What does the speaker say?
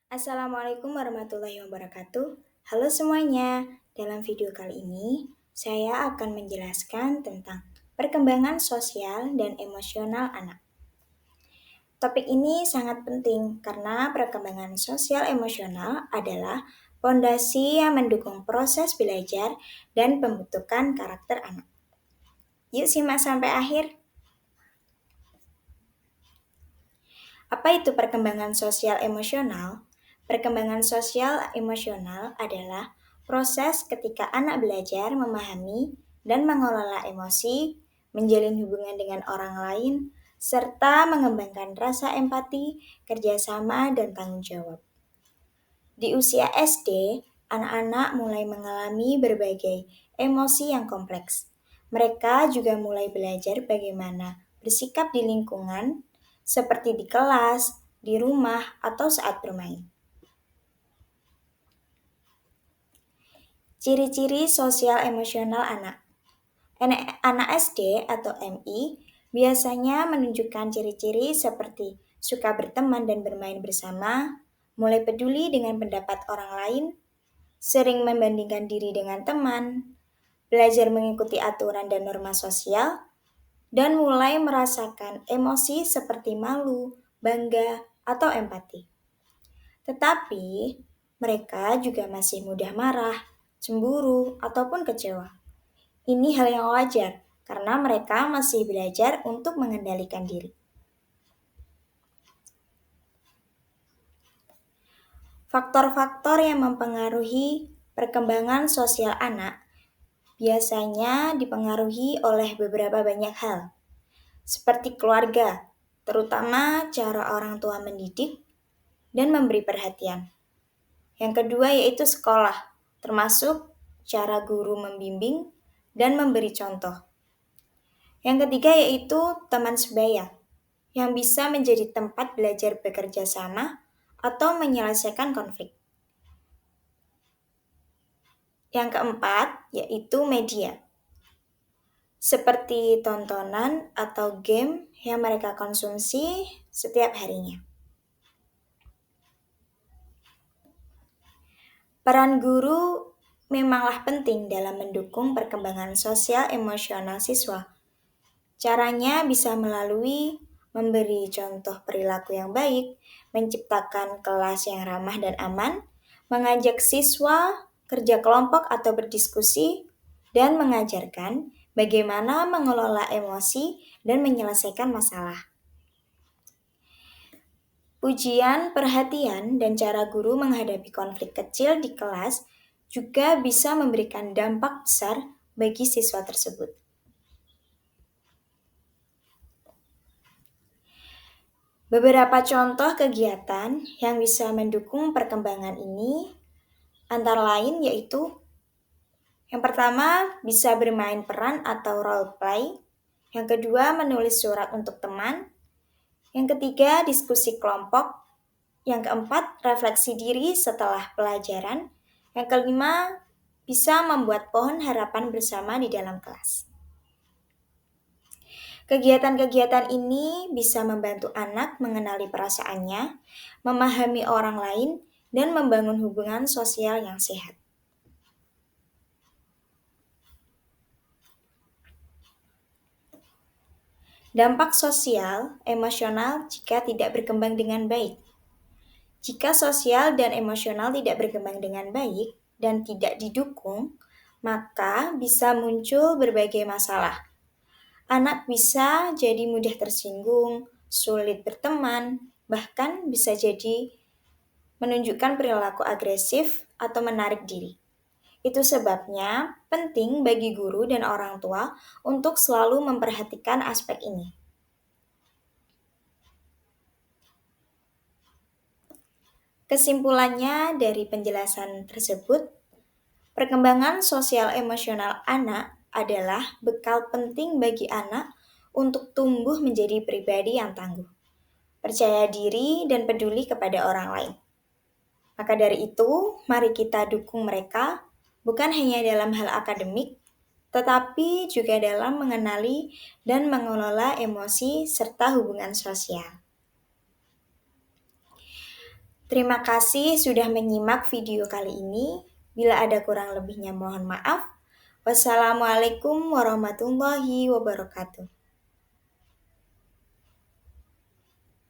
Assalamualaikum warahmatullahi wabarakatuh. Halo semuanya, dalam video kali ini saya akan menjelaskan tentang perkembangan sosial dan emosional anak. Topik ini sangat penting karena perkembangan sosial emosional adalah fondasi yang mendukung proses belajar dan pembentukan karakter anak. Yuk simak sampai akhir. Apa itu perkembangan sosial emosional? Perkembangan sosial emosional adalah proses ketika anak belajar memahami dan mengelola emosi, menjalin hubungan dengan orang lain, serta mengembangkan rasa empati, kerjasama, dan tanggung jawab. Di usia SD, anak-anak mulai mengalami berbagai emosi yang kompleks. Mereka juga mulai belajar bagaimana bersikap di lingkungan, seperti di kelas, di rumah, atau saat bermain. Ciri-ciri sosial emosional anak. Anak SD atau MI biasanya menunjukkan ciri-ciri seperti suka berteman dan bermain bersama, mulai peduli dengan pendapat orang lain, sering membandingkan diri dengan teman, belajar mengikuti aturan dan norma sosial, dan mulai merasakan emosi seperti malu, bangga, atau empati. Tetapi, mereka juga masih mudah marah, cemburu, ataupun kecewa. Ini hal yang wajar karena mereka masih belajar untuk mengendalikan diri. Faktor-faktor yang mempengaruhi perkembangan sosial anak biasanya dipengaruhi oleh beberapa banyak hal, seperti keluarga, terutama cara orang tua mendidik dan memberi perhatian. Yang kedua yaitu sekolah, termasuk cara guru membimbing dan memberi contoh. Yang ketiga yaitu teman sebaya, yang bisa menjadi tempat belajar bekerja sama atau menyelesaikan konflik. Yang keempat yaitu media, seperti tontonan atau game yang mereka konsumsi setiap harinya. Peran guru memanglah penting dalam mendukung perkembangan sosial emosional siswa. Caranya bisa melalui memberi contoh perilaku yang baik, menciptakan kelas yang ramah dan aman, mengajak siswa kerja kelompok atau berdiskusi, dan mengajarkan bagaimana mengelola emosi dan menyelesaikan masalah. Pujian, perhatian, dan cara guru menghadapi konflik kecil di kelas juga bisa memberikan dampak besar bagi siswa tersebut. Beberapa contoh kegiatan yang bisa mendukung perkembangan ini antara lain yaitu yang pertama bisa bermain peran atau role play, yang kedua menulis surat untuk teman, yang ketiga diskusi kelompok, yang keempat refleksi diri setelah pelajaran, yang kelima bisa membuat pohon harapan bersama di dalam kelas. Kegiatan-kegiatan ini bisa membantu anak mengenali perasaannya, memahami orang lain, dan membangun hubungan sosial yang sehat. Dampak sosial, emosional jika tidak berkembang dengan baik. Jika sosial dan emosional tidak berkembang dengan baik dan tidak didukung, maka bisa muncul berbagai masalah. Anak bisa jadi mudah tersinggung, sulit berteman, bahkan bisa jadi menunjukkan perilaku agresif atau menarik diri. Itu sebabnya penting bagi guru dan orang tua untuk selalu memperhatikan aspek ini. Kesimpulannya dari penjelasan tersebut, perkembangan sosial emosional anak adalah bekal penting bagi anak untuk tumbuh menjadi pribadi yang tangguh, percaya diri, dan peduli kepada orang lain. Maka dari itu, mari kita dukung mereka bukan hanya dalam hal akademik, tetapi juga dalam mengenali dan mengelola emosi serta hubungan sosial. Terima kasih sudah menyimak video kali ini. Bila ada kurang lebihnya mohon maaf. Wassalamualaikum warahmatullahi wabarakatuh.